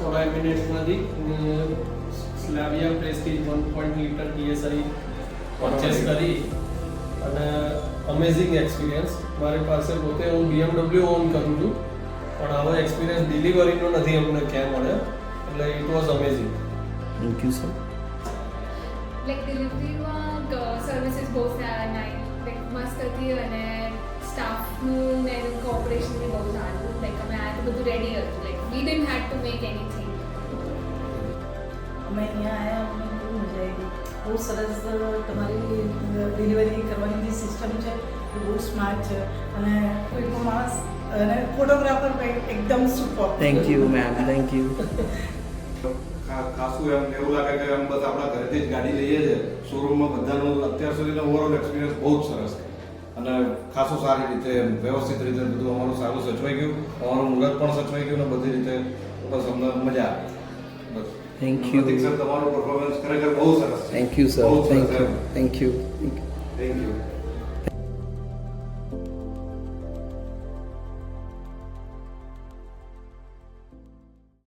થોડા મિનિટ્સમાંથી સ્લાવિયા Prestige 1 litre PSI purchase કરી અને અમેઝિંગ એક્સપિરિયન્સ. મારી પાસે પોતે હું BMW ઓન કરું છું, પણ આવો એક્સપિરિયન્સ ડિલિવરીનો નથી અમને ક્યાં મળ્યો, એટલે it was amazing. Thank you sir. Like ડિલિવરીમાં સર્વિસીસ બહુ સારા નાઇસ, લાઈક મસ્ત હતી અને સ્ટાફનું ને એનું કોઓપરેશન બી બહુ સારું. લાઈક અમે આ તો બધું રેડી હતું, like we didn't had to make anything. અમે અહીંયા આવ્યા, અમને બહુ મજા આવી. બહુ સરસ તમારી ડિલિવરી કરવાની જે સિસ્ટમ છે એ બહુ સ્માર્ટ છે અને કોઈ પણ માણસ અને ફોટોગ્રાફર એકદમ super. Thank you ma'am, thank you. ખાસું એમ એવું લાગે કે એમ બસ આપણા ઘરેથી જ ગાડી લઈએ છીએ. શોરૂમમાં બધાનું અત્યાર સુધીનો ઓવરઓલ એક્સપિરિયન્સ બહુ જ સરસ છે અને ખાસું સારી રીતે વ્યવસ્થિત રીતે બધું અમારું સારું સચવાઈ ગયું, અમારું મુહૂર્ત પણ સચવાઈ ગયું ને બધી રીતે બસ અમને મજા આવી. બસ થેન્ક યુ. પ્રતીક સર, તમારું પરફોર્મન્સ ખરેખર બહુ સરસ છે. થેન્ક યુ સર, બહુ સરસ થેન્ક યુ, એમ. Thank you.